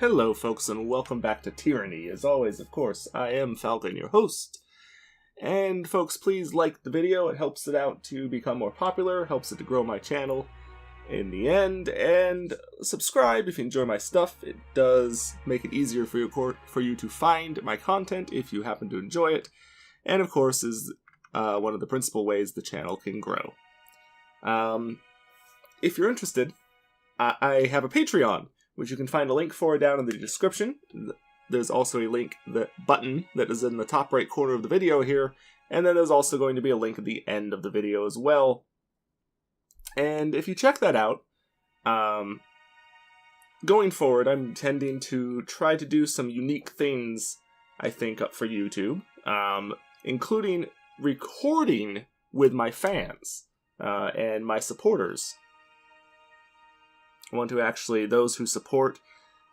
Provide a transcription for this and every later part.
Hello, folks, and welcome back to Tyranny. As always, of course, I am Falcon, your host. And, folks, please like the video. It helps it out to become more popular, helps it to grow my channel in the end. And subscribe if you enjoy my stuff. It does make it easier for you to find my content if you happen to enjoy it. And, of course, is one of the principal ways the channel can grow. If you're interested, I have a Patreon, which you can find a link for down in the description. There's also a link button that is in the top right corner of the video here, and then there's also going to be a link at the end of the video as well. And if you check that out, going forward, I'm intending to try to do some unique things, I think, up for YouTube, including recording with my fans and my supporters. I want to actually, those who support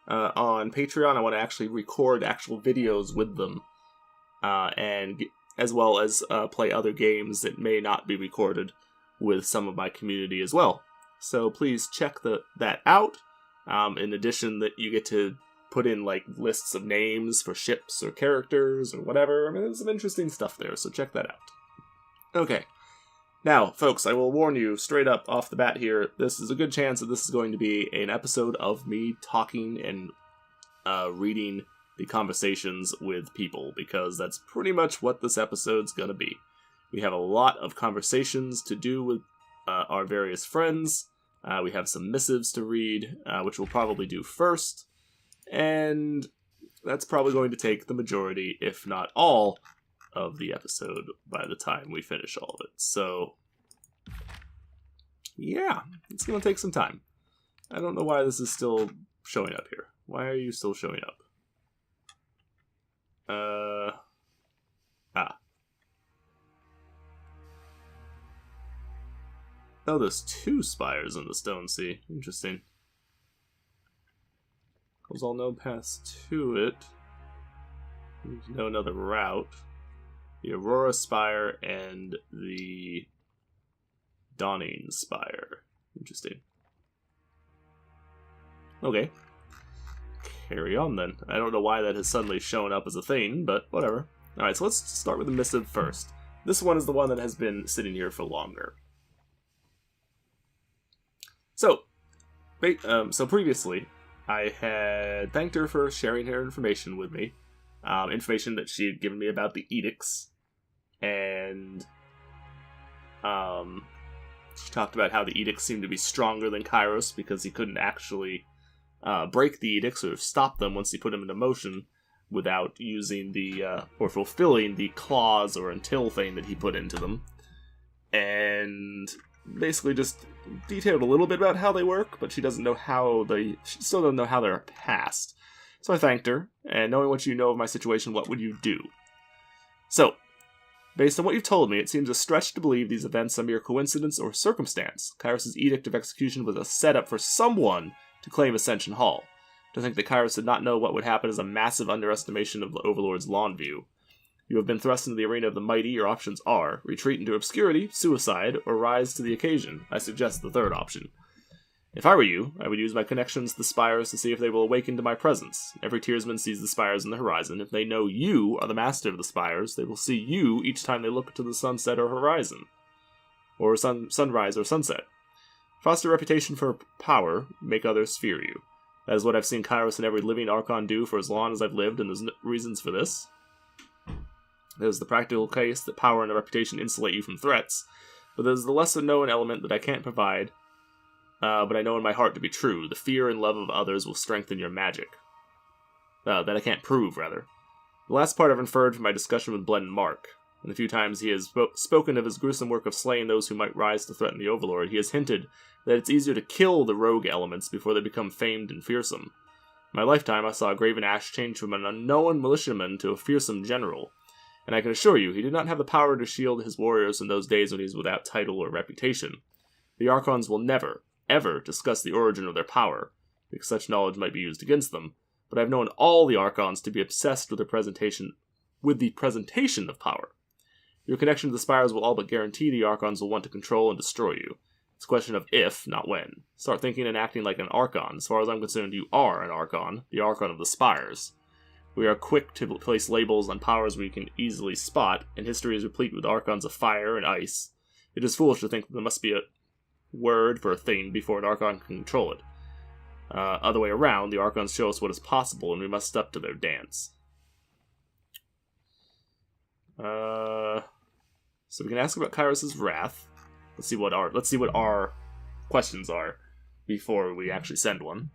on Patreon, I want to actually record actual videos with them, and as well as play other games that may not be recorded with some of my community as well. So please check that out. In addition, that you get to put in like lists of names for ships or characters or whatever. I mean, there's some interesting stuff there, so check that out. Okay. Now, folks, I will warn you straight up off the bat here, this is a good chance that this is going to be an episode of me talking and reading the conversations with people, because that's pretty much what this episode's going to be. We have a lot of conversations to do with our various friends. We have some missives to read, which we'll probably do first, and that's probably going to take the majority, if not all, of the episode by the time we finish all of it. So, yeah, it's going to take some time. I don't know why this is still showing up here. Why are you still showing up? Oh, there's two spires in the Stone Sea. Interesting. Those all know paths to it. Need to know another route. The Aurora Spire and the Dawning Spire. Interesting. Okay. Carry on then. I don't know why that has suddenly shown up as a thing, but whatever. Alright, so let's start with the missive first. This one is the one that has been sitting here for longer. So previously, I had thanked her for sharing her information with me. Information that she had given me about the edicts, and she talked about how the edicts seemed to be stronger than Kairos because he couldn't actually break the edicts or stop them once he put them into motion without using or fulfilling the clause or until thing that he put into them, and basically just detailed a little bit about how they work, but she still doesn't know how they're passed. So I thanked her, and knowing what you know of my situation, what would you do? So, based on what you've told me, it seems a stretch to believe these events are mere coincidence or circumstance. Kairos' Edict of Execution was a setup for someone to claim Ascension Hall. To think that Kairos did not know what would happen is a massive underestimation of the Overlord's lawn view. You have been thrust into the arena of the mighty. Your options are retreat into obscurity, suicide, or rise to the occasion. I suggest the third option. If I were you, I would use my connections to the spires to see if they will awaken to my presence. Every Tearsman sees the spires in the horizon. If they know you are the master of the spires, they will see you each time they look to the sunset or horizon. Or sunrise or sunset. Foster reputation for power, make others fear you. That is what I've seen Kairos and every living Archon do for as long as I've lived, and there's reasons for this. There's the practical case that power and a reputation insulate you from threats, but there's the lesser-known element that I can't provide, but I know in my heart to be true. The fear and love of others will strengthen your magic. That I can't prove, rather. The last part I've inferred from my discussion with Blend and Mark. And the few times he has spoken of his gruesome work of slaying those who might rise to threaten the Overlord, he has hinted that it's easier to kill the rogue elements before they become famed and fearsome. In my lifetime, I saw Graven Ash change from an unknown militiaman to a fearsome general. And I can assure you, he did not have the power to shield his warriors in those days when he was without title or reputation. The Archons will never, ever discuss the origin of their power, because such knowledge might be used against them, but I've known all the Archons to be obsessed with the presentation of power. Your connection to the spires will all but guarantee the Archons will want to control and destroy you. It's a question of if, not when. Start thinking and acting like an Archon. As far as I'm concerned, you are an Archon, the Archon of the Spires. We are quick to place labels on powers we can easily spot, and history is replete with Archons of fire and ice. It is foolish to think that there must be a word for a thing before an Archon can control it. Other way around, the Archons show us what is possible, and we must step to their dance. So we can ask about Kairos' wrath. Let's see what our questions are before we actually send one.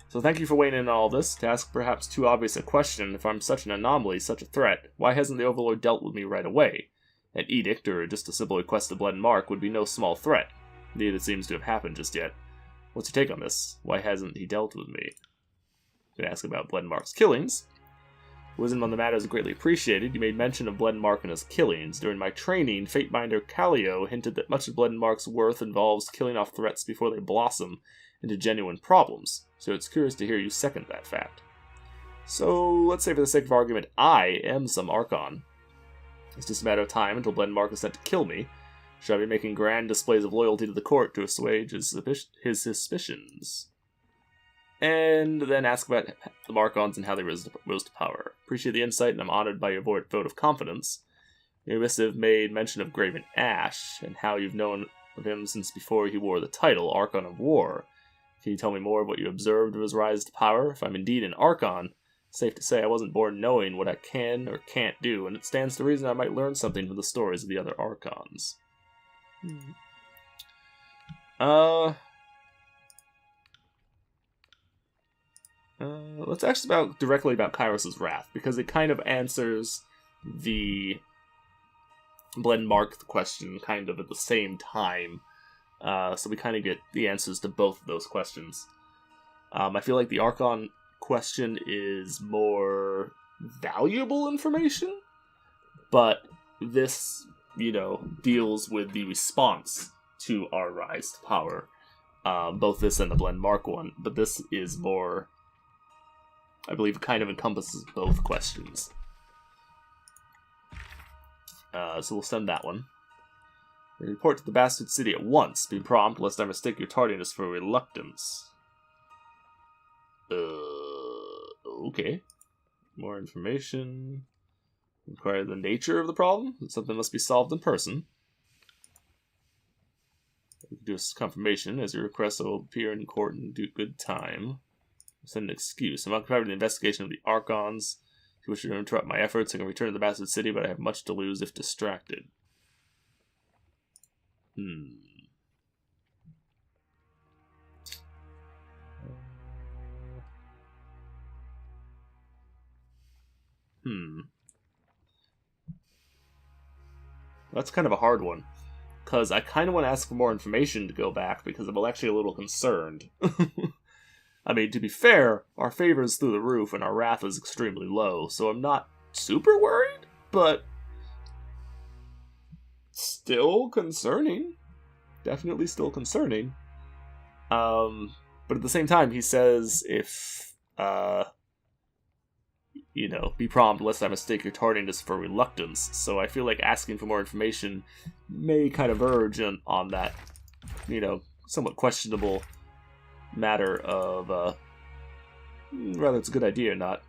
So thank you for weighing in on all this. To ask perhaps too obvious a question, if I'm such an anomaly, such a threat, why hasn't the Overlord dealt with me right away? An edict, or just a simple request to Blood and Mark, would be no small threat. Neither seems to have happened just yet. What's your take on this? Why hasn't he dealt with me? I'm going to ask about Blood and Mark's killings. Wisdom on the matter is greatly appreciated. You made mention of Blood and Mark and his killings. During my training, Fatebinder Callio hinted that much of Blood and Mark's worth involves killing off threats before they blossom into genuine problems, so it's curious to hear you second that fact. So, let's say for the sake of argument, I am some Archon. It's just a matter of time until Blood and Mark is sent to kill me. Should I be making grand displays of loyalty to the court to assuage his suspicions? And then ask about the Archons and how they rose to power. Appreciate the insight, and I'm honored by your vote of confidence. Your missive made mention of Graven Ash, and how you've known of him since before he wore the title, Archon of War. Can you tell me more of what you observed of his rise to power? If I'm indeed an Archon, it's safe to say I wasn't born knowing what I can or can't do, and it stands to reason I might learn something from the stories of the other Archons. Let's ask directly about Kairos' wrath, because it kind of answers the Blood and Mark question kind of at the same time. So we kind of get the answers to both of those questions. I feel like the Archon question is more valuable information, but this, deals with the response to our rise to power. Both this and the Blood and Mark one, but this is more, I believe, kind of encompasses both questions. So we'll send that one. Report to the Bastard City at once. Be prompt, lest I mistake your tardiness for reluctance. Okay. More information. Inquire the nature of the problem. Something must be solved in person. We can do a confirmation. As your request, I will appear in court in good time. Send an excuse. I'm occupied with the investigation of the Archons. If you wish to interrupt my efforts, I can return to the Bastard City, but I have much to lose if distracted. That's kind of a hard one, because I kind of want to ask for more information to go back, because I'm actually a little concerned. I mean, to be fair, our favor is through the roof, and our wrath is extremely low, so I'm not super worried, but still concerning. Definitely still concerning. But at the same time, he says if, be prompt lest I mistake your tardiness for reluctance. So I feel like asking for more information may kind of verge on that, somewhat questionable matter of, whether it's a good idea or not.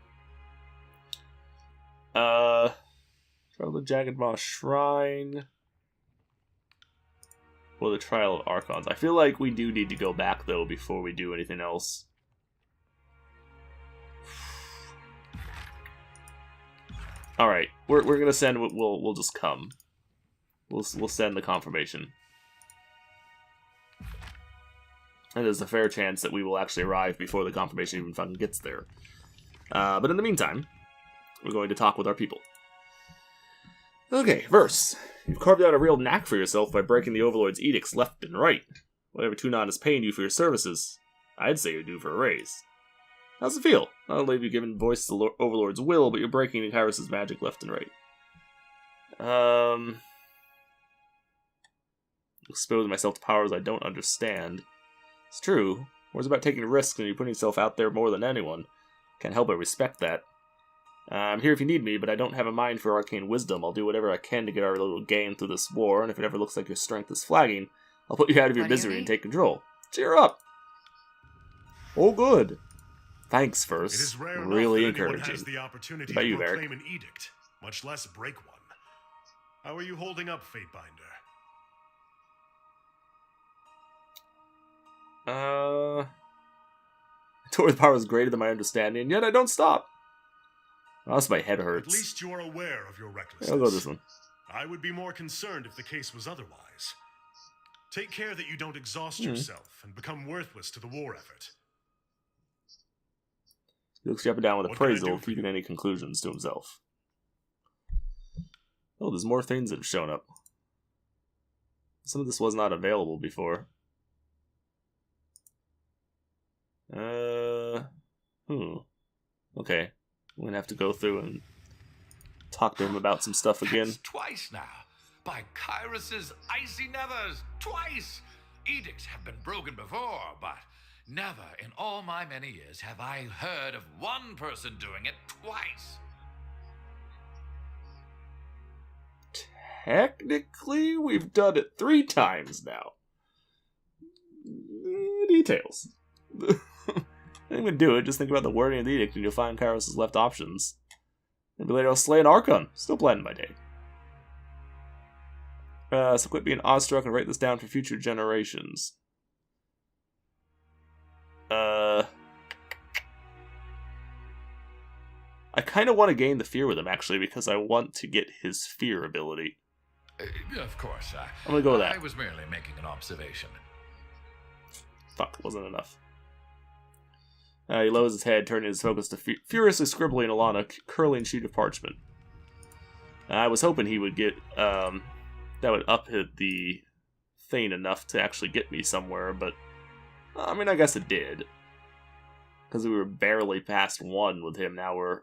Travel the Jagged Maw Shrine. Or the Trial of Archons. I feel like we do need to go back, though, before we do anything else. Alright, we're gonna send, we'll just come. We'll send the confirmation. And there's a fair chance that we will actually arrive before the confirmation even fucking gets there. But in the meantime, we're going to talk with our people. Okay, verse. You've carved out a real knack for yourself by breaking the Overlord's edicts left and right. Whatever Tunon is paying you for your services, I'd say you're due for a raise. How's it feel? Not only have you given voice to the Overlord's will, but you're breaking Kairos' magic left and right. Exposing myself to powers I don't understand. It's true. War's about taking risks and you're putting yourself out there more than anyone. Can't help but respect that. I'm here if you need me, but I don't have a mind for arcane wisdom. I'll do whatever I can to get our little game through this war, and if it ever looks like your strength is flagging, I'll put you out of your misery and take control. Cheer up! Oh, good. Thanks, First. It is rare really enough that anyone encouraging. has the opportunity What about to you, proclaim Varric? an edict, much less break one. How are you holding up, Fatebinder? Tor's power is greater than my understanding, and yet I don't stop. Also, my head hurts. At least you are aware of your recklessness. I'll go this one. I would be more concerned if the case was otherwise. Take care that you don't exhaust yourself and become worthless to the war effort. He looks you up and down with What can I appraisal, do for keeping any conclusions to himself. Oh, there's more things that have shown up. Some of this was not available before. Okay. I'm gonna have to go through and talk to him about some stuff again. That's twice now. By Kyros's icy nevers, twice! Edicts have been broken before, but never in all my many years have I heard of one person doing it twice. Technically, we've done it 3 times now. Details. I'm gonna do it, just think about the wording of the edict and you'll find Kairos' left options. Maybe later I'll slay an Archon. Still planning my day. So quit being awestruck and write this down for future generations. I kind of want to gain the fear with him, actually, because I want to get his fear ability. Of course, I'm gonna go with that. I was merely making an observation. Fuck, wasn't enough. He lowers his head, turning his focus to furiously scribbling along a curling sheet of parchment. I was hoping he would get, that would up hit the thing enough to actually get me somewhere, but, I mean, I guess it did. Because we were barely past 1 with him, now we're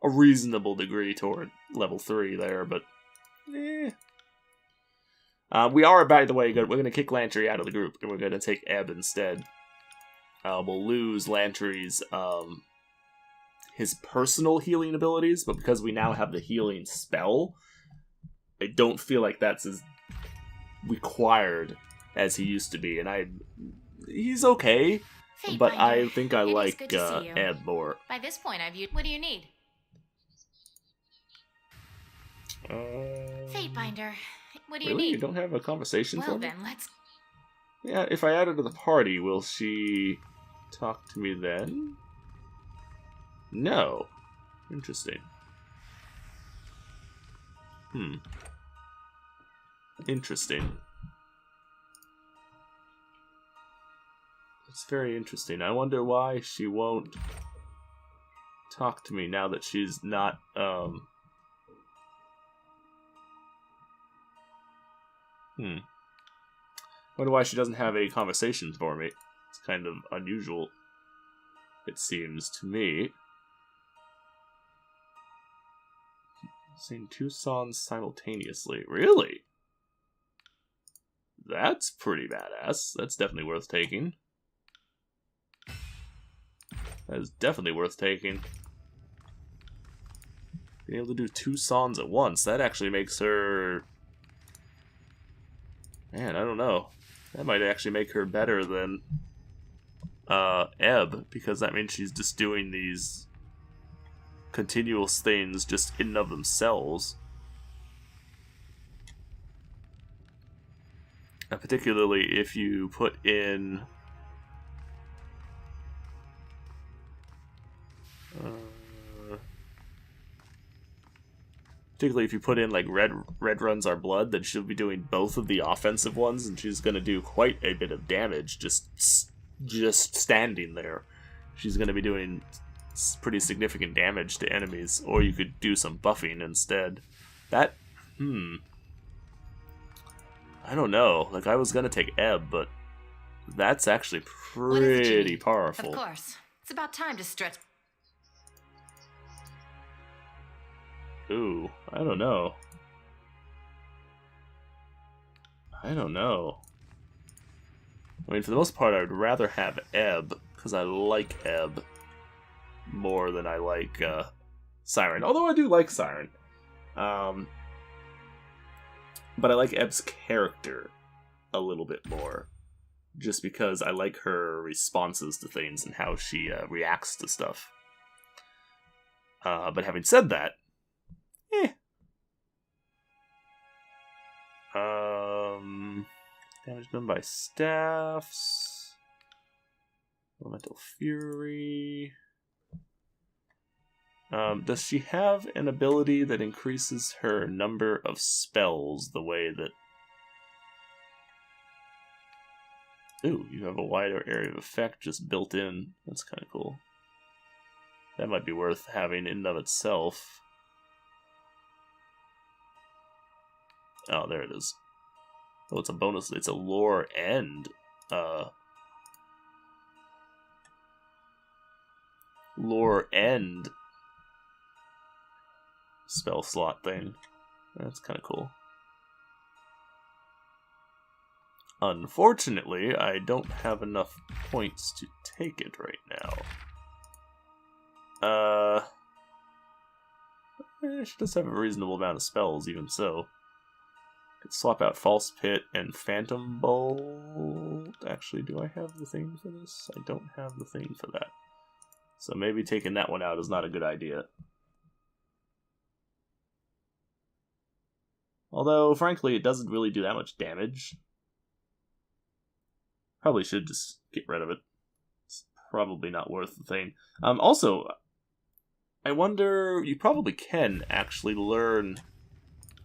a reasonable degree toward level 3 there, but, eh. We are, by the way, we're going to kick Lantry out of the group, and we're going to take Ebb instead. We'll lose Lantry's, his personal healing abilities, but because we now have the healing spell, I don't feel like that's as required as he used to be, and he's okay, but I think I like Ebb more. By this point, what do you need? Fatebinder, what do you Really? need? You don't have a conversation for Well me? then, let's... Yeah, if I add her to the party, will she talk to me then? No. Interesting. Interesting. It's very interesting. I wonder why she won't talk to me now that she's not, Wonder why she doesn't have a conversation for me. It's kind of unusual, it seems to me. Sing 2 songs simultaneously. Really? That's pretty badass. That's definitely worth taking. That is definitely worth taking. Being able to do 2 songs at once, that actually makes her... Man, I don't know. That might actually make her better than Ebb, because that means she's just doing these continuous things just in and of themselves. And particularly if you put in... particularly if you put in, like, red runs our blood, then she'll be doing both of the offensive ones, and she's going to do quite a bit of damage just standing there. She's going to be doing pretty significant damage to enemies, or you could do some buffing instead. That, I don't know. Like, I was going to take Ebb, but that's actually pretty powerful. Of course. It's about time to stretch... Ooh, I don't know. I don't know. I mean, for the most part, I would rather have Ebb, because I like Ebb more than I like Siren. Although I do like Siren. But I like Ebb's character a little bit more. Just because I like her responses to things and how she reacts to stuff. But having said that, damage done by staffs. Elemental Fury. Does she have an ability that increases her number of spells the way that... Ooh, you have a wider area of effect just built in. That's kind of cool. That might be worth having in and of itself. Oh, there it is. Oh, it's a bonus. It's a lore and... lore and... spell slot thing. That's kind of cool. Unfortunately, I don't have enough points to take it right now. She does have a reasonable amount of spells, even so. Could swap out False Pit and Phantom Bolt. Actually, do I have the thing for this? I don't have the thing for that. So maybe taking that one out is not a good idea. Although, frankly, it doesn't really do that much damage. Probably should just get rid of it. It's probably not worth the thing. Also, I wonder... You probably can actually learn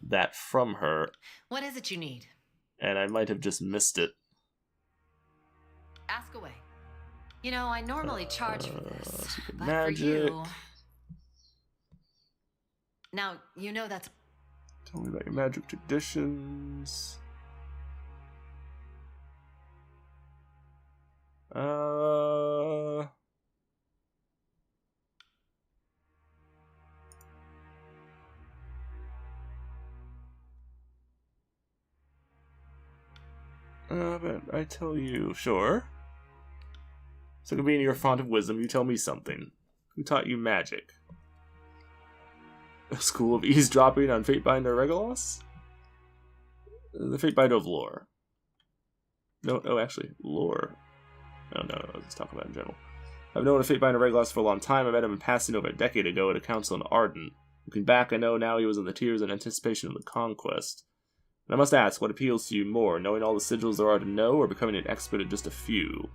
that from her. What is it you need? And I might have just missed it. Ask away. You know, I normally charge for this, but magic. for you... Now, you know that's... Tell me about your magic traditions. But I tell you, sure. So convening your font of wisdom, you tell me something. Who taught you magic? A school of eavesdropping on Fatebinder Regalos? The Fatebinder of lore. No, actually, lore. No, let's talk about it in general. I've known a Fatebinder Regalos for a long time. I met him in passing over a decade ago at a council in Arden. Looking back, I know now he was in the tears in anticipation of the conquest. And I must ask, what appeals to you more, knowing all the sigils there are to know, or becoming an expert at just a few?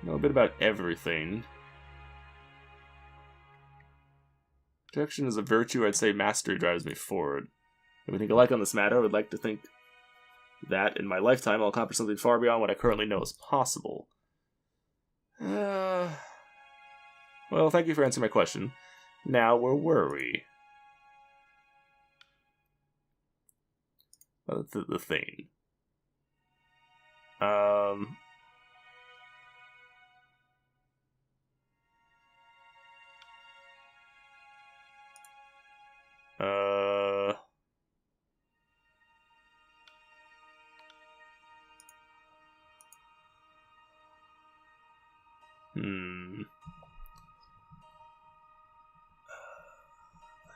Know a bit about everything. Protection is a virtue. I'd say mastery drives me forward. If we think alike on this matter, I would like to think that in my lifetime I'll accomplish something far beyond what I currently know is possible. Well, thank you for answering my question. Now, where were we? The thing.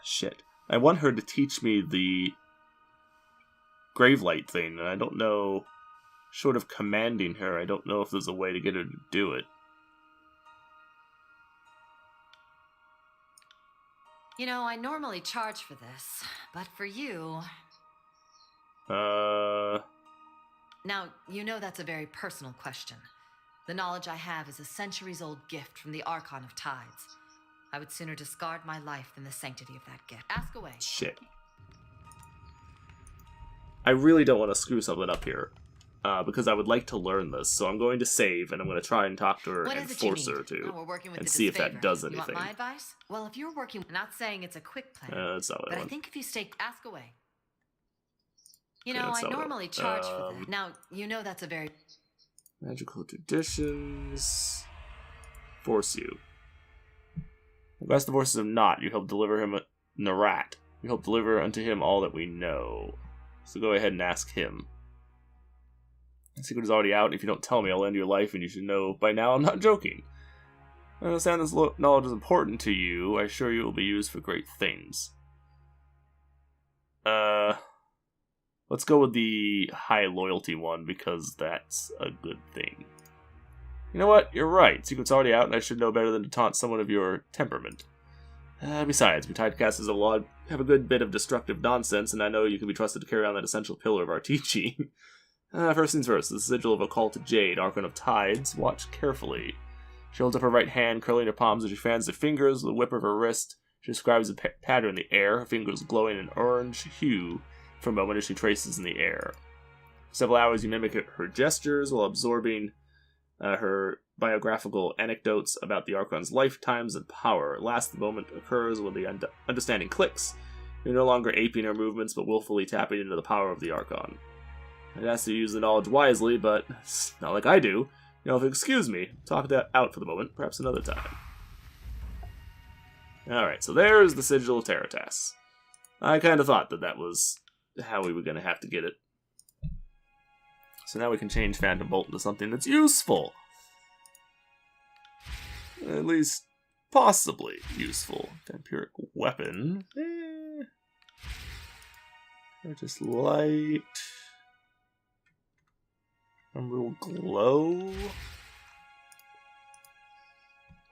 Shit. I want her to teach me the Gravelight thing, and I don't know... Short of commanding her, I don't know if there's a way to get her to do it. You know, I normally charge for this, but for you... Now, you know that's a very personal question. The knowledge I have is a centuries-old gift from the Archon of Tides. I would sooner discard my life than the sanctity of that gift. Ask away. Shit. I really don't want to screw something up here. Because I would like to learn this, so I'm going to save, and I'm going to try and talk to her and force her to, and see if that does anything. You want my advice? Well, if you're working... Not saying it's a quick plan, that's not what I but I want. think if you stay... Ask away. You know, I normally charge for that. Now, you know that's a very... Magical traditions... Force you. Unless the forces of not, you help deliver him Narat. You help deliver unto him all that we know. So go ahead and ask him. The secret is already out. If you don't tell me, I'll end your life, and you should know by now I'm not joking. I understand this knowledge is important to you. I assure you it will be used for great things. Let's go with the high loyalty one, because that's a good thing. You know what? You're right. Secret's already out, and I should know better than to taunt someone of your temperament. Besides, we Tidecasters have a good bit of destructive nonsense, and I know you can be trusted to carry on that essential pillar of our teaching. First things first, the sigil of Occult Jade, Archon of Tides. Watch carefully. She holds up her right hand, curling her palms as she fans the fingers with the whip of her wrist. She describes a pattern in the air, her fingers glowing an orange hue for a moment as she traces in the air. For several hours you mimic her gestures while absorbing her biographical anecdotes about the Archon's lifetimes and power. Last, the moment occurs when the understanding clicks. You're no longer aping her movements, but willfully tapping into the power of the Archon. I'd ask you to use the knowledge wisely, but it's not like I do. If you'll excuse me, talk that out for the moment, perhaps another time. Alright, so there's the Sigil of Terratas. I kind of thought that was how we were going to have to get it. So now we can change Phantom Bolt into something that's useful. At least, possibly useful. Vampiric Weapon. Just light. Emerald Glow.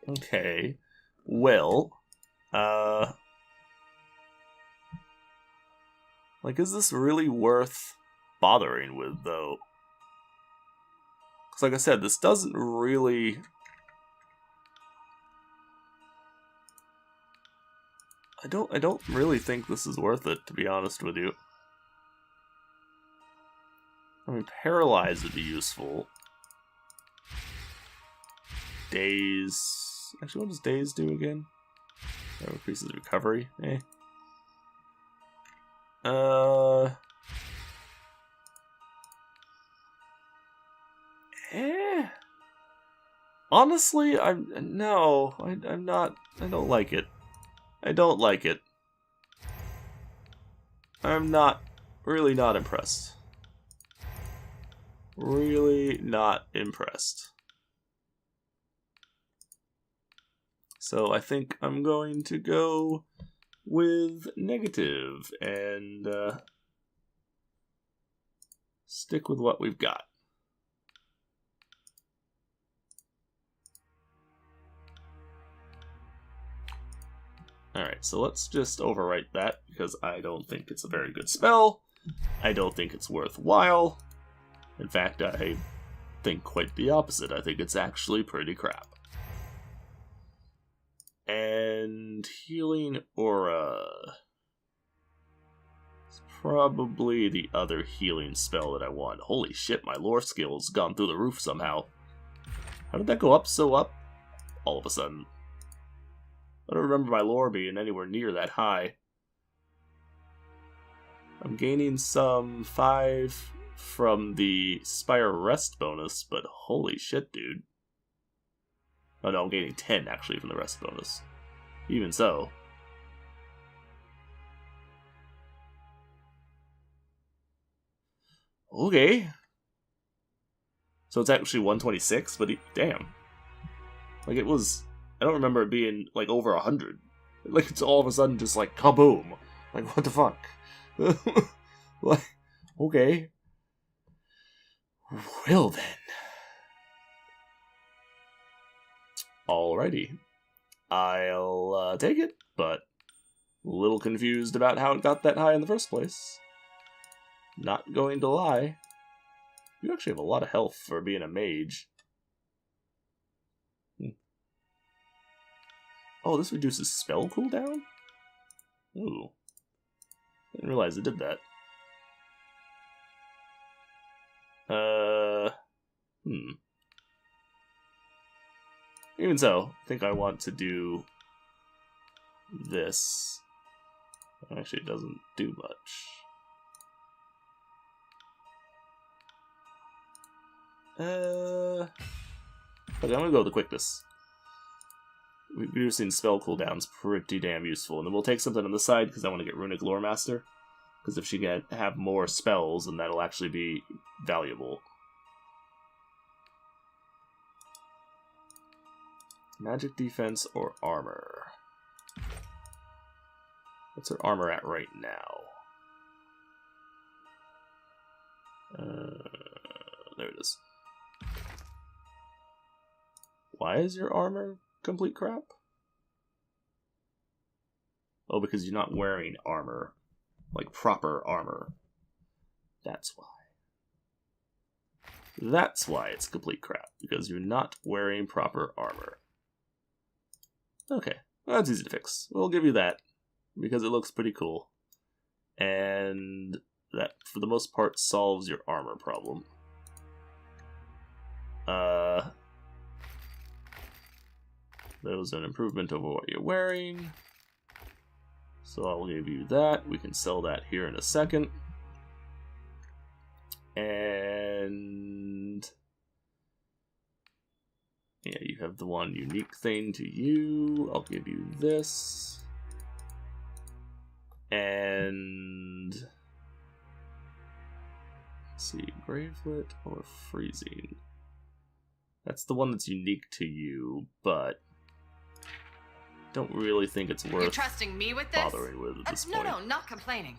Okay. Well, is this really worth bothering with, though? Because, like I said, this doesn't really... I don't really think this is worth it, to be honest with you. I mean, Paralyze would be useful. Daze... Actually, what does Daze do again? That increases recovery. Honestly, I'm not. I don't like it. I don't like it. I'm really not impressed. Really not impressed. So I think I'm going to go with negative and stick with what we've got. Alright, so let's just overwrite that, because I don't think it's a very good spell. I don't think it's worthwhile. In fact, I think quite the opposite. I think it's actually pretty crap. And Healing Aura. It's probably the other healing spell that I want. Holy shit, my lore skill's gone through the roof somehow. How did that go up so up all of a sudden? I don't remember my lore being anywhere near that high. I'm gaining some 5 from the Spire Rest bonus, but holy shit, dude. Oh no, I'm gaining 10 actually from the Rest bonus. Even so. Okay. So it's actually 126, but damn. Like it was... I don't remember it being, like, over 100. Like, it's all of a sudden just, like, kaboom. Like, what the fuck? Like, okay. Well, then. Alrighty. I'll, take it, but a little confused about how it got that high in the first place. Not going to lie. You actually have a lot of health for being a mage. Oh, this reduces spell cooldown? Ooh. Didn't realize it did that. Even so, I think I want to do this. Actually, it doesn't do much. Okay, I'm gonna go with the quickness. Reducing spell cooldown's pretty damn useful. And then we'll take something on the side because I want to get Runic Lore Master. Because if she can have more spells, then that'll actually be valuable. Magic defense or armor? What's her armor at right now? There it is. Why is your armor complete crap? Oh, because you're not wearing armor. Like proper armor. That's why. That's why it's complete crap. Because you're not wearing proper armor. Okay, that's easy to fix. We'll give you that. Because it looks pretty cool. And that, for the most part, solves your armor problem. That was an improvement over what you're wearing. So I'll give you that. We can sell that here in a second. And yeah, you have the one unique thing to you. I'll give you this. And let's see, Gravelet or Freezing. That's the one that's unique to you, but don't really think it's worth You're trusting me with this? bothering with at this point. No, not complaining.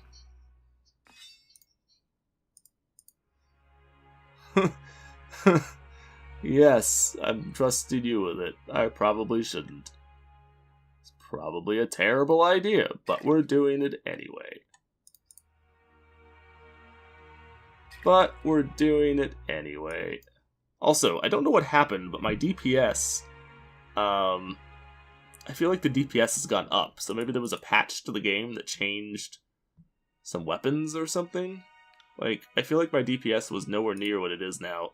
Yes, I'm trusting you with it. I probably shouldn't. It's probably a terrible idea, but we're doing it anyway. But we're doing it anyway. Also, I don't know what happened, but my DPS, I feel like the DPS has gone up, so maybe there was a patch to the game that changed some weapons or something? Like, I feel like my DPS was nowhere near what it is now.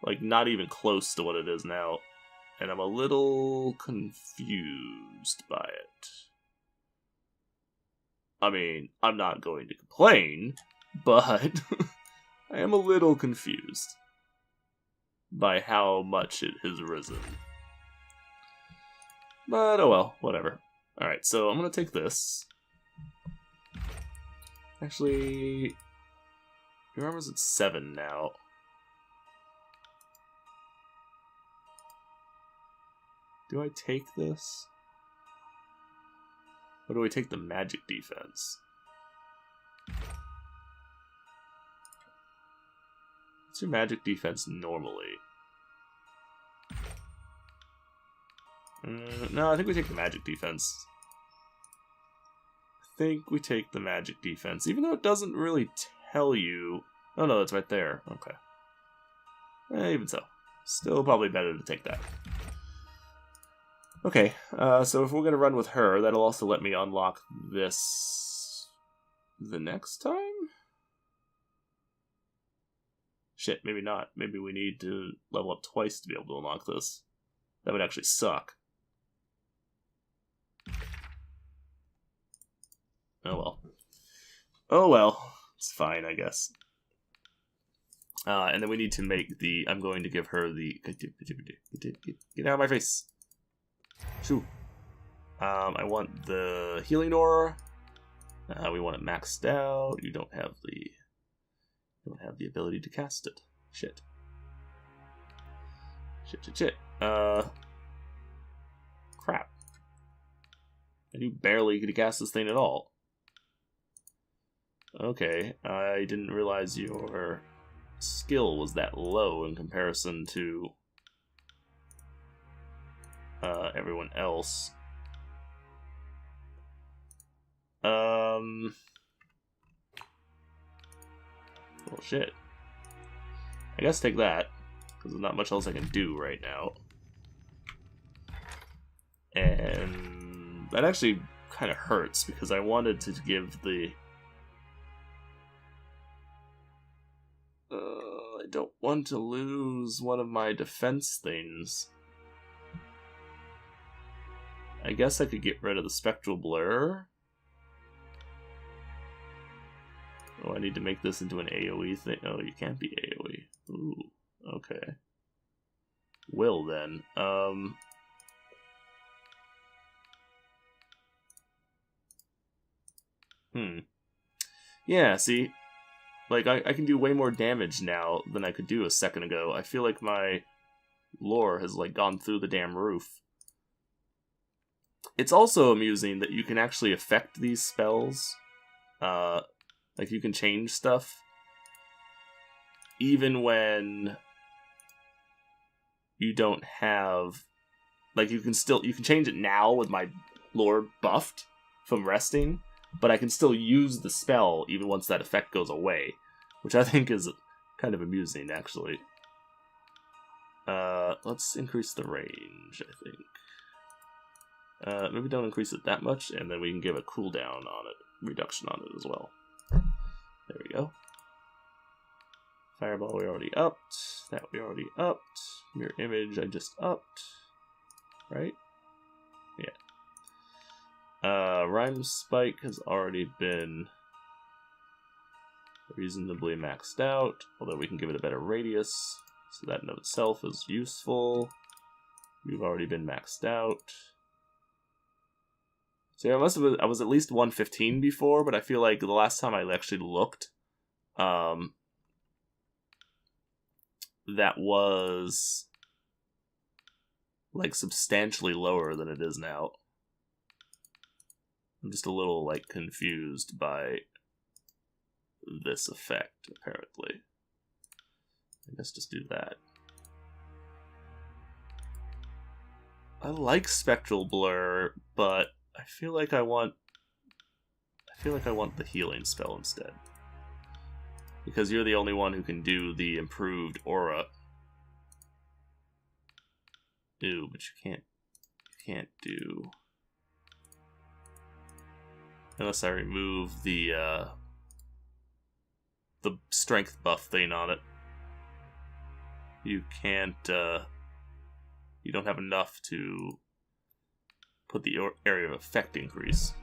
Like, not even close to what it is now. And I'm a little confused by it. I mean, I'm not going to complain, but I am a little confused by how much it has risen. But oh well, whatever. Alright, so I'm gonna take this. Actually, your armor's at 7 now. Do I take this? Or do I take the magic defense? What's your magic defense normally? No, I think we take the magic defense. I think we take the magic defense, even though it doesn't really tell you... Oh no, that's right there. Okay. Even so. Still probably better to take that. Okay, so if we're gonna run with her, that'll also let me unlock this... the next time? Shit, maybe not. Maybe we need to level up twice to be able to unlock this. That would actually suck. Oh well. Oh well. It's fine, I guess. And then we need to make the... I'm going to give her the... Get out of my face! Shoo. I want the healing aura. We want it maxed out. You don't have the ability to cast it. Shit. Shit. Crap. And you barely could cast this thing at all. Okay, I didn't realize your skill was that low in comparison to everyone else. Well, shit. I guess take that, because there's not much else I can do right now. And that actually kind of hurts, because I wanted to give the... I don't want to lose one of my defense things. I guess I could get rid of the spectral blur. Oh, I need to make this into an AoE thing. Oh, you can't be AoE. Ooh, okay. Will then. Yeah, see? Like, I can do way more damage now than I could do a second ago. I feel like my lore has, like, gone through the damn roof. It's also amusing that you can actually affect these spells Like, you can change stuff even when you don't have... Like, you can change it now with my lore buffed from resting, but I can still use the spell even once that effect goes away, which I think is kind of amusing, actually. Let's increase the range, I think. Maybe don't increase it that much, and then we can give a cooldown on it, reduction on it as well. There we go. Fireball we already upped. That we already upped. Mirror image I just upped. Right? Yeah. Rhyme Spike has already been reasonably maxed out, although we can give it a better radius, so that in of itself is useful. We've already been maxed out. So yeah, I was at least 115 before, but I feel like the last time I actually looked, that was like substantially lower than it is now. I'm just a little like confused by this effect, apparently. I guess just do that. I like Spectral Blur, but I feel like I want the healing spell instead. Because you're the only one who can do the improved aura. Ew, but you can't do... Unless I remove the strength buff thing on it. You can't, you don't have enough to put the area of effect increase.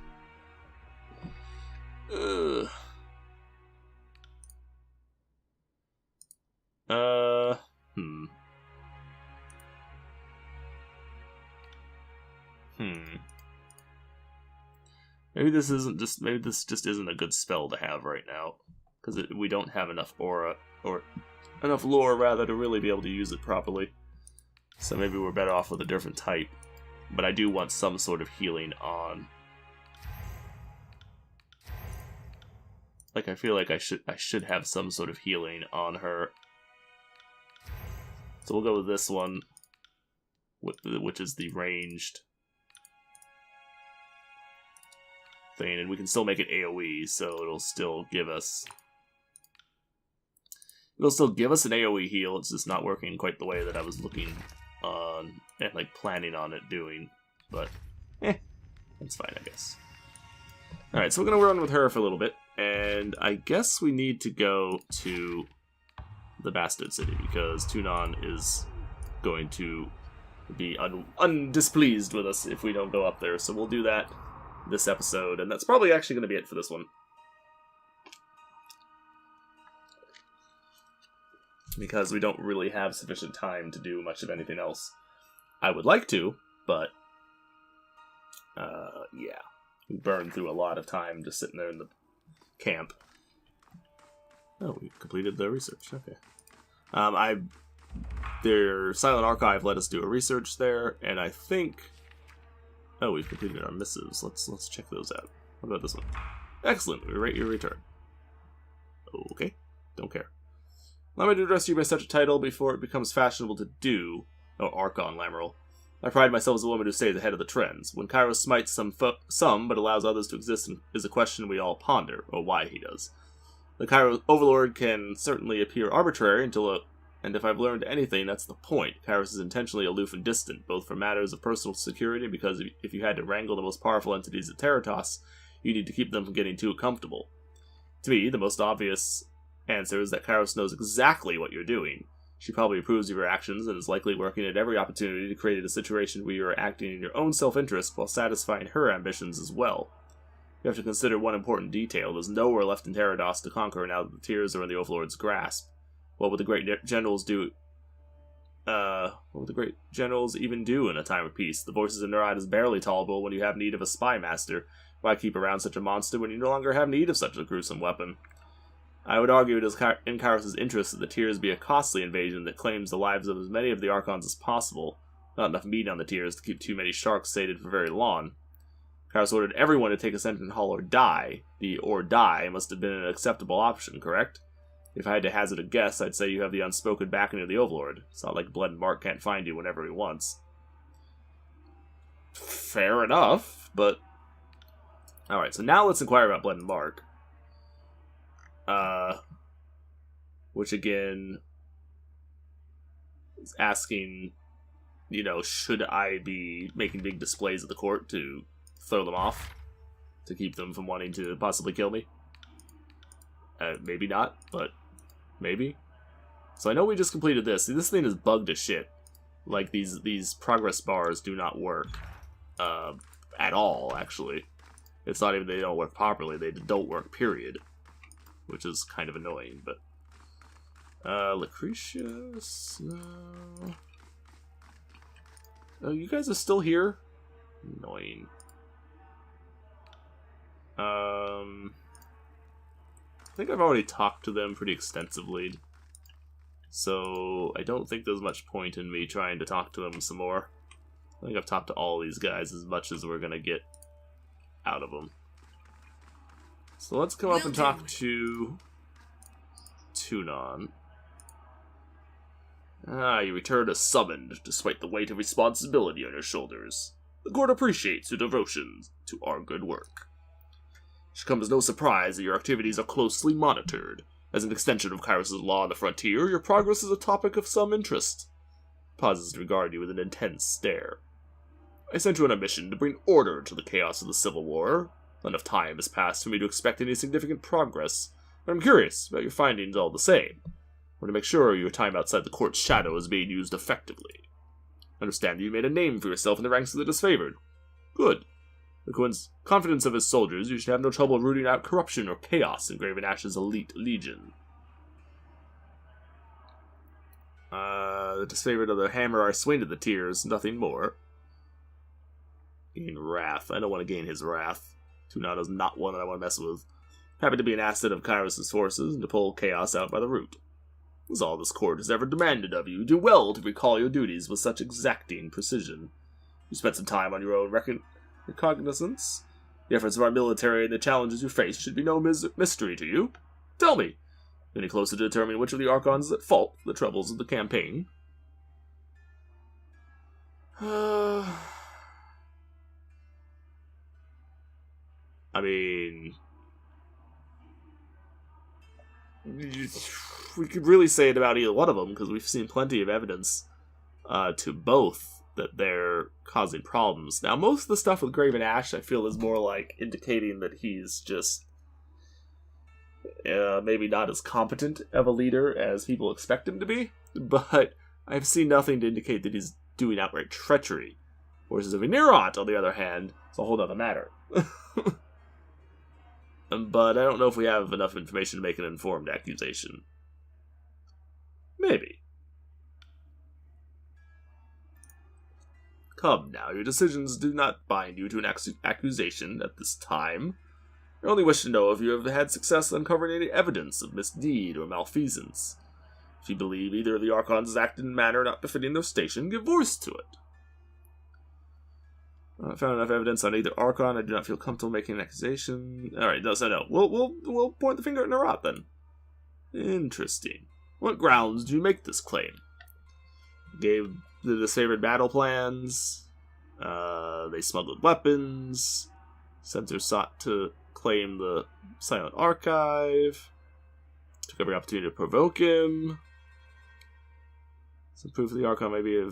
Ugh. Maybe this just isn't a good spell to have right now, because we don't have enough aura, or enough lore rather, to really be able to use it properly. So maybe we're better off with a different type. But I do want some sort of healing on. Like, I feel like I should have some sort of healing on her. So we'll go with this one, which is the ranged thing, and we can still make it AoE, so it'll still give us an AoE heal. It's just not working quite the way that I was looking on and like planning on it doing, but that's fine, I guess. All right, so we're gonna run with her for a little bit, and I guess we need to go to the Bastard City because Tunon is going to be undispleased with us if we don't go up there. So we'll do that this episode, and that's probably actually going to be it for this one. Because we don't really have sufficient time to do much of anything else. I would like to, but yeah. We burned through a lot of time just sitting there in the camp. Oh, we completed the research. Okay. Their Silent Archive let us do a research there, and I think... Oh, we've completed our missives. Let's check those out. What about this one? Excellent. We rate your return. Okay. Don't care. Allow me to address you by such a title before it becomes fashionable to do. Oh, Archon Lamoral. I pride myself as a woman who stays ahead of the trends. When Kairos smites some but allows others to exist is a question we all ponder, or why he does. The Kairos Overlord can certainly appear arbitrary and if I've learned anything, that's the point. Kairos is intentionally aloof and distant, both for matters of personal security, because if you had to wrangle the most powerful entities at Terratos, you need to keep them from getting too comfortable. To me, the most obvious answer is that Kairos knows exactly what you're doing. She probably approves of your actions and is likely working at every opportunity to create a situation where you are acting in your own self-interest while satisfying her ambitions as well. You have to consider one important detail. There's nowhere left in Terrados to conquer now that the Tears are in the Overlord's grasp. What would the great generals do? What would the great generals even do in a time of peace? The voices in Nereid is barely tolerable when you have need of a spy master. Why keep around such a monster when you no longer have need of such a gruesome weapon? I would argue it is in Kairos' interest that the Tears be a costly invasion that claims the lives of as many of the Archons as possible. Not enough meat on the Tears to keep too many sharks sated for very long. Kairos ordered everyone to take Ascension Hall or die. The or die must have been an acceptable option, correct? If I had to hazard a guess, I'd say you have the unspoken backing of the Overlord. It's not like Blood and Mark can't find you whenever he wants. Fair enough, but... Alright, so now let's inquire about Blood and Mark. Which again... is asking, you know, should I be making big displays at the court to throw them off? To keep them from wanting to possibly kill me? Maybe not, but maybe. So I know we just completed this. See, this thing is bugged as shit. Like, these progress bars do not work at all, actually. It's not even they don't work properly, they don't work, period. Which is kind of annoying, but... Lucretius? No. Oh, you guys are still here? Annoying. I think I've already talked to them pretty extensively. So, I don't think there's much point in me trying to talk to them some more. I think I've talked to all these guys as much as we're gonna get out of them. So let's come up and talk to Tunon. Ah, you returned as summoned, despite the weight of responsibility on your shoulders. The court appreciates your devotion to our good work. It should come as no surprise that your activities are closely monitored. As an extension of Kairos' law on the frontier, your progress is a topic of some interest. Pauses to regard you with an intense stare. I sent you on a mission to bring order to the chaos of the Civil War. Enough time has passed for me to expect any significant progress, but I'm curious about your findings all the same. I want to make sure your time outside the court's shadow is being used effectively. I understand that you made a name for yourself in the ranks of the disfavored. Good. The confidence of his soldiers, you should have no trouble rooting out corruption or chaos in Graven Ash's elite legion. The disfavored of the hammer are swayed to the tears, nothing more. Gain wrath. I don't want to gain his wrath. Tunato's not one that I want to mess with. Happy to be an asset of Kairos' forces and to pull chaos out by the root. This is all this court has ever demanded of you. Do well to recall your duties with such exacting precision. You spent some time on your own recognizance. The efforts of our military and the challenges you face should be no mystery to you. Tell me, any closer to determining which of the Archons is at fault for the troubles of the campaign? I mean... we could really say it about either one of them, because we've seen plenty of evidence to both that they're causing problems. Now, most of the stuff with Graven Ash, I feel, is more like indicating that he's just maybe not as competent of a leader as people expect him to be, but I've seen nothing to indicate that he's doing outright treachery. Whereas Venerant, on the other hand, is a whole other matter. But I don't know if we have enough information to make an informed accusation. Maybe. Come now, your decisions do not bind you to an accusation at this time. I only wish to know if you have had success uncovering any evidence of misdeed or malfeasance. If you believe either of the Archons has acted in a manner not befitting their station, give voice to it. I found enough evidence on either Archon. I do not feel comfortable making an accusation. Alright, no, so no. We'll point the finger at Nerat then. Interesting. What grounds do you make this claim? Gave the disfavored battle plans. They smuggled weapons. Center sought to claim the Silent Archive. Took every opportunity to provoke him. Some proof of the Archon may be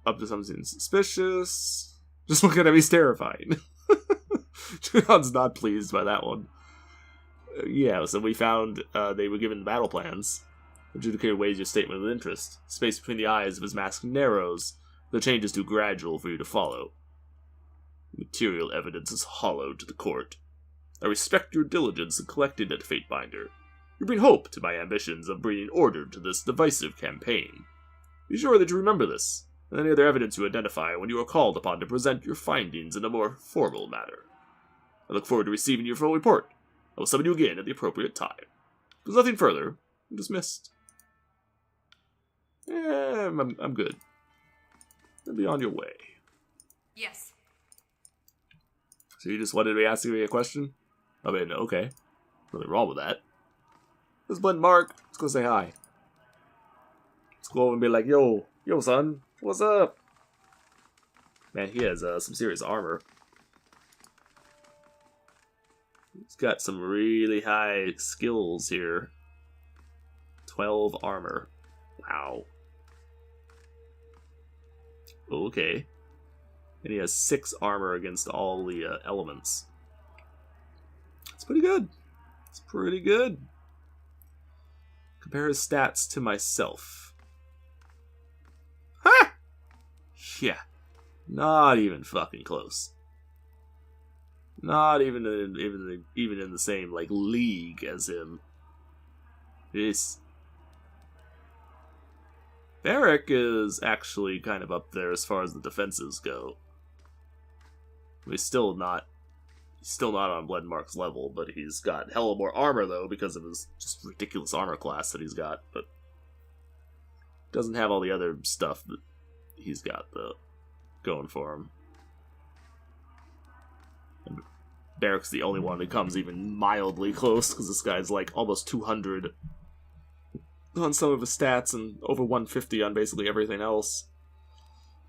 up to something suspicious. Just looking at me is terrifying. John's not pleased by that one. Yeah, so we found they were given battle plans. Adjudicator weighs your statement with interest. Space between the eyes of his mask narrows. The change is too gradual for you to follow. Material evidence is hollow to the court. I respect your diligence in collecting it, Fatebinder. You bring hope to my ambitions of bringing order to this divisive campaign. Be sure that you remember this, and any other evidence you identify when you are called upon to present your findings in a more formal manner. I look forward to receiving your full report. I will summon you again at the appropriate time. If there's nothing further, I'm dismissed. I'm good. Then be on your way. Yes. So you just wanted to be asking me a question? I mean, okay. Nothing wrong with that. This is Blend Mark. Let's go say hi. Let's go over and be like, yo, son, what's up? Man, he has some serious armor. He's got some really high skills here. 12 armor. Wow. Okay. And he has 6 armor against all the elements. That's pretty good. It's pretty good. Compare his stats to myself. Ha! Yeah. Not even fucking close. Not even in the same like league as him. This Eric is actually kind of up there as far as the defenses go. He's still not on Bloodmark's level, but he's got hella more armor though because of his just ridiculous armor class that he's got. But doesn't have all the other stuff that he's got though going for him. And Barrick's the only one who comes even mildly close because this guy's like almost 200 on some of his stats and over 150 on basically everything else.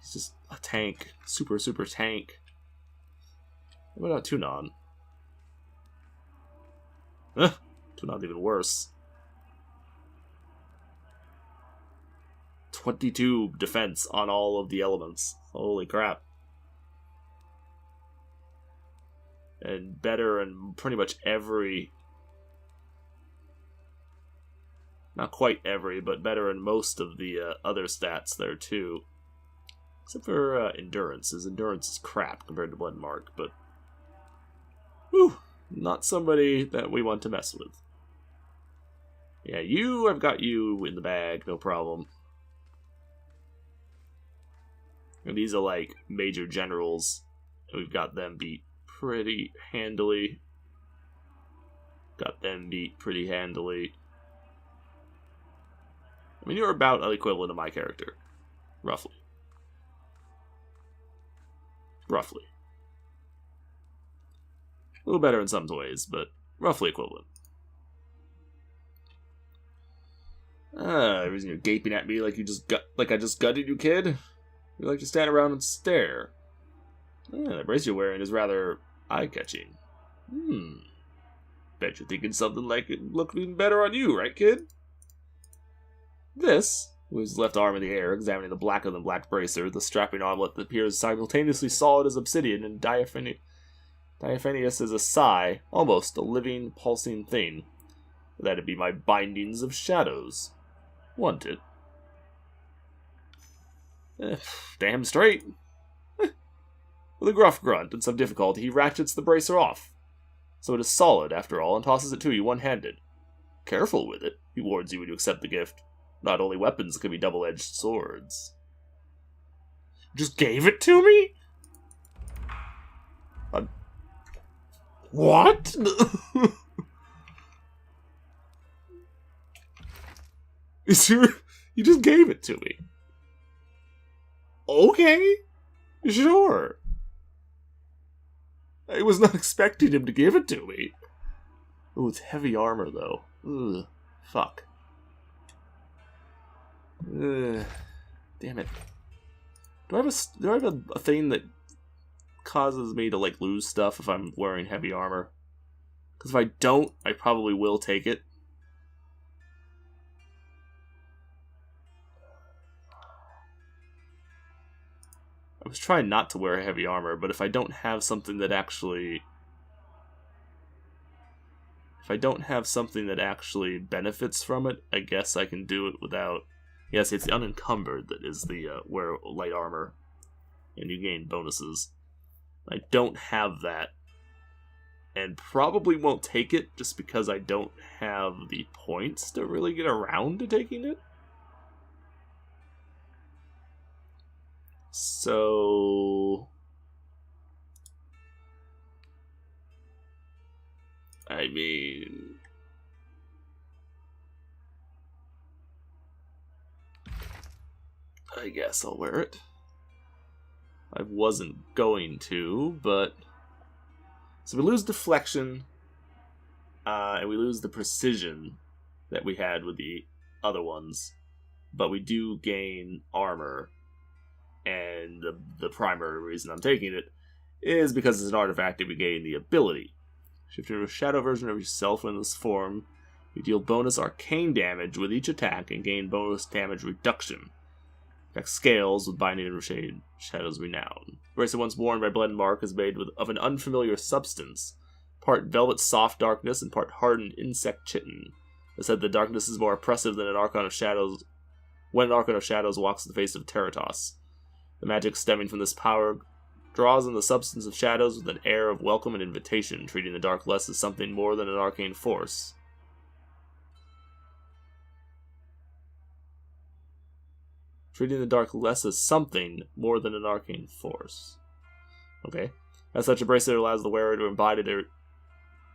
He's just a tank. Super tank. What about Tunon? Tunon's even worse. 22 defense on all of the elements. Holy crap. And better in pretty much every... Not quite every, but better in most of the other stats there too. Except for endurance. His endurance is crap compared to Bloodmark, but... Whew, not somebody that we want to mess with. Yeah, I've got you in the bag, no problem. And these are like major generals, and we've got them beat pretty handily. I mean, you're about equivalent to my character. Roughly. A little better in some ways, but roughly equivalent. The reason you're gaping at me like I just gutted you, kid? You like to stand around and stare. The brace you're wearing is rather eye-catching. Bet you're thinking something like it looked even better on you, right, kid? This, with his left arm in the air, examining the blacker than black bracer, the strapping armlet that appears simultaneously solid as obsidian and diaphanous as a sigh, almost a living, pulsing thing. That'd be my bindings of shadows. Want it? Damn straight. With a gruff grunt and some difficulty, he ratchets the bracer off. So it is solid, after all, and tosses it to you one-handed. Careful with it, he warns you when you accept the gift. Not only weapons can be double-edged swords. Just gave it to me? What? You just gave it to me. Okay. Sure. I was not expecting him to give it to me. Oh, it's heavy armor, though. Ugh. Fuck. Ugh. Damn it. Do I have a thing that causes me to, like, lose stuff if I'm wearing heavy armor? Because if I don't, I probably will take it. I was trying not to wear heavy armor, but if I don't have something that actually... If I don't have something that actually benefits from it, I guess I can do it without... Yes, it's the unencumbered that is the wear light armor. And you gain bonuses. I don't have that. And probably won't take it just because I don't have the points to really get around to taking it. So... I mean... I guess I'll wear it. I wasn't going to, but... So we lose deflection, and we lose the precision that we had with the other ones, but we do gain armor, and the primary reason I'm taking it is because it's an artifact that we gain the ability. Shift into a shadow version of yourself in this form. You deal bonus arcane damage with each attack and gain bonus damage reduction. Attack scales with Binding and Shadow's Renown. Bracelet once worn by Blood and Mark is made of an unfamiliar substance. Part velvet soft darkness and part hardened insect chitin. It said the darkness is more oppressive than an Archon of Shadows when an Archon of Shadows walks the face of Terratos. The magic stemming from this power draws in the substance of shadows with an air of welcome and invitation, treating the dark less as something more than an arcane force. Treating the dark less as something more than an arcane force. Okay. As such, a bracelet allows the wearer to embody their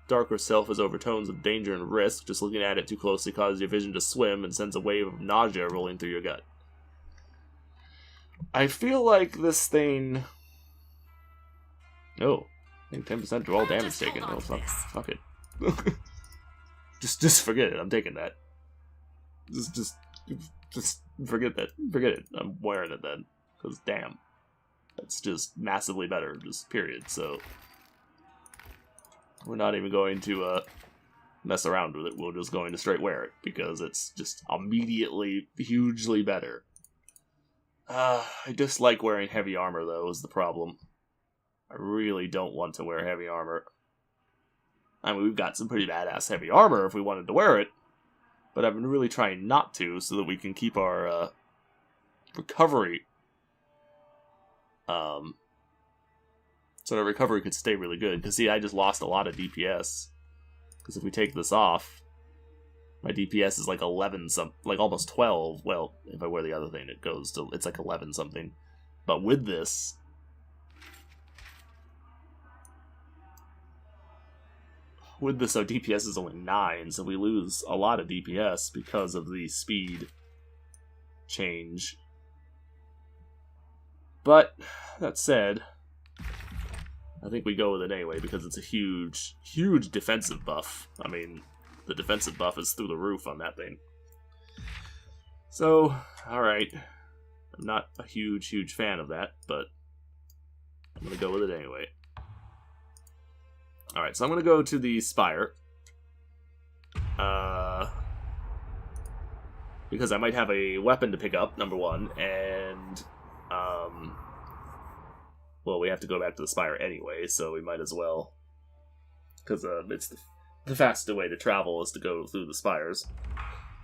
darker self as overtones of danger and risk. Just looking at it too closely causes your vision to swim and sends a wave of nausea rolling through your gut. I feel like this thing... Oh, I think 10% to all damage taken. Oh, fuck it. just forget it. I'm taking that. Just forget that. Forget it. I'm wearing it then. Because, damn. That's just massively better. Just period. So, we're not even going to mess around with it. We're just going to straight wear it. Because it's just immediately hugely better. I dislike wearing heavy armor, though, is the problem. I really don't want to wear heavy armor. I mean, we've got some pretty badass heavy armor if we wanted to wear it. But I've been really trying not to, so that we can keep our recovery. So our recovery could stay really good. Because, see, I just lost a lot of DPS. Because if we take this off, my DPS is like 11 like almost 12. Well, if I wear the other thing, it's like 11 something. But with this, our DPS is only 9, so we lose a lot of DPS because of the speed change. But, that said, I think we go with it anyway, because it's a huge, huge defensive buff. I mean, the defensive buff is through the roof on that thing. So, alright. I'm not a huge, huge fan of that, but I'm going to go with it anyway. Alright, so I'm going to go to the Spire. Because I might have a weapon to pick up, number one, and, well, we have to go back to the Spire anyway, so we might as well. Because it's the fastest way to travel is to go through the Spires.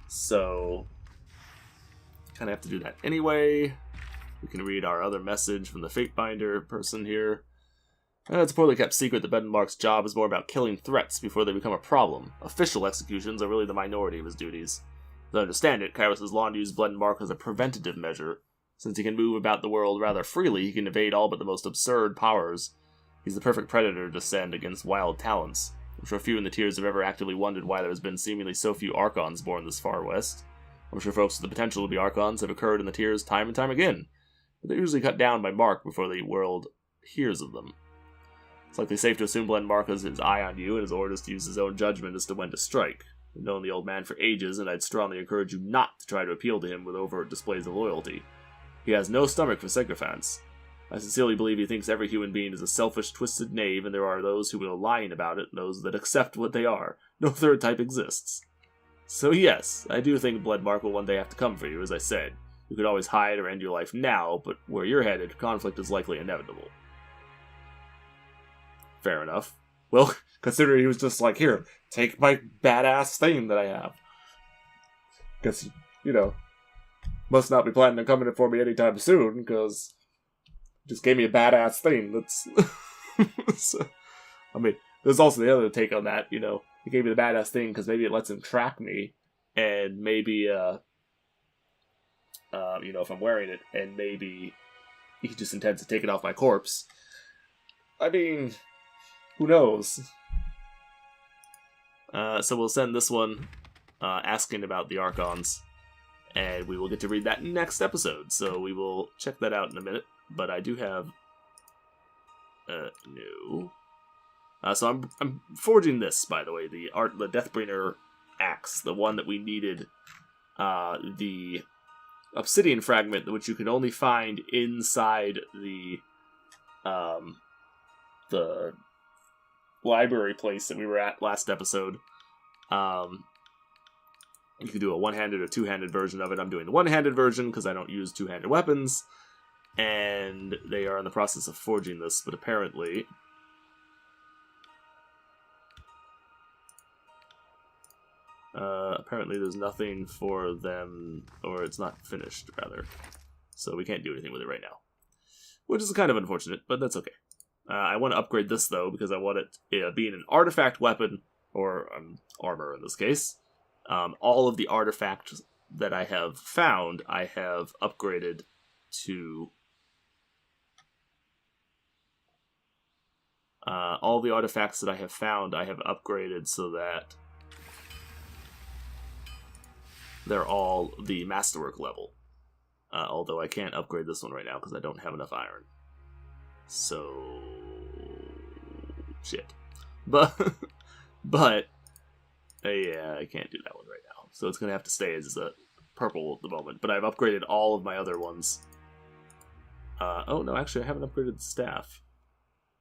So, kind of have to do that anyway. We can read our other message from the Fatebinder person here. It's a poorly kept secret that Ben Mark's job is more about killing threats before they become a problem. Official executions are really the minority of his duties. As I understand it, Kairos has long used Blood and Mark as a preventative measure. Since he can move about the world rather freely, he can evade all but the most absurd powers. He's the perfect predator to send against wild talents. I'm sure few in the tiers have ever actively wondered why there has been seemingly so few Archons born this far west. I'm sure folks with the potential to be Archons have occurred in the tiers time and time again, but they're usually cut down by Mark before the world hears of them. It's likely safe to assume Blood Mark has his eye on you and his orders to use his own judgment as to when to strike. I've known the old man for ages, and I'd strongly encourage you not to try to appeal to him with overt displays of loyalty. He has no stomach for sycophants. I sincerely believe he thinks every human being is a selfish, twisted knave, and there are those who are lying about it, and those that accept what they are. No third type exists. So yes, I do think Blood Mark will one day have to come for you, as I said. You could always hide or end your life now, but where you're headed, conflict is likely inevitable. Fair enough. Well, considering he was just like, here, take my badass thing that I have. Guess, must not be planning on coming in for me anytime soon, because just gave me a badass thing. That's so, I mean, there's also the other take on that, He gave me the badass thing because maybe it lets him track me, and maybe, if I'm wearing it, and maybe he just intends to take it off my corpse. I mean, who knows? So we'll send this one asking about the Archons, and we will get to read that next episode. So we will check that out in a minute. But I do have... no. So I'm forging this, by the way, the Deathbringer axe, the one that we needed, the obsidian fragment, which you can only find inside the library place that we were at last episode. You can do a one-handed or two-handed version of it. I'm doing the one-handed version because I don't use two-handed weapons, and they are in the process of forging this, but apparently there's nothing for them, or it's not finished, rather. So we can't do anything with it right now. Which is kind of unfortunate, but that's okay. I want to upgrade this, though, because I want it being an artifact weapon, or armor in this case. All of the artifacts that I have found, I have upgraded to... all the artifacts that I have found, I have upgraded so that they're all the masterwork level. Although I can't upgrade this one right now because I don't have enough iron. So... shit. But... yeah, I can't do that one right now. So it's going to have to stay as a purple at the moment. But I've upgraded all of my other ones. Oh, no, actually, I haven't upgraded the staff.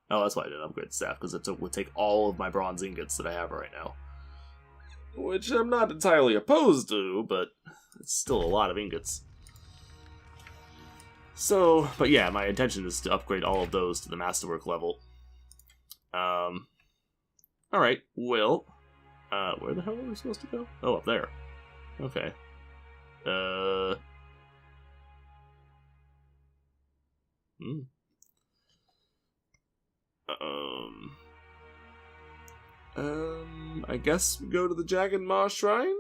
Oh, that's why I didn't upgrade the staff, because it would take all of my bronze ingots that I have right now. Which I'm not entirely opposed to, but it's still a lot of ingots. So, but yeah, my intention is to upgrade all of those to the masterwork level. Alright, well, where the hell are we supposed to go? Oh, up there. Okay. I guess we go to the Jagged Maw Shrine?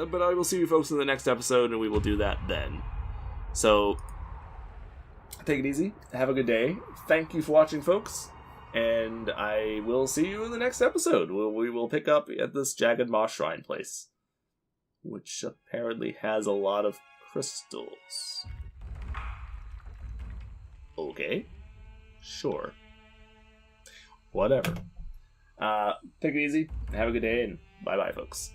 But I will see you folks in the next episode, and we will do that then. So, take it easy. Have a good day. Thank you for watching, folks. And I will see you in the next episode. We will pick up at this Jagged Maw Shrine place, which apparently has a lot of crystals. Okay. Sure. Whatever. Take it easy. Have a good day, and bye-bye, folks.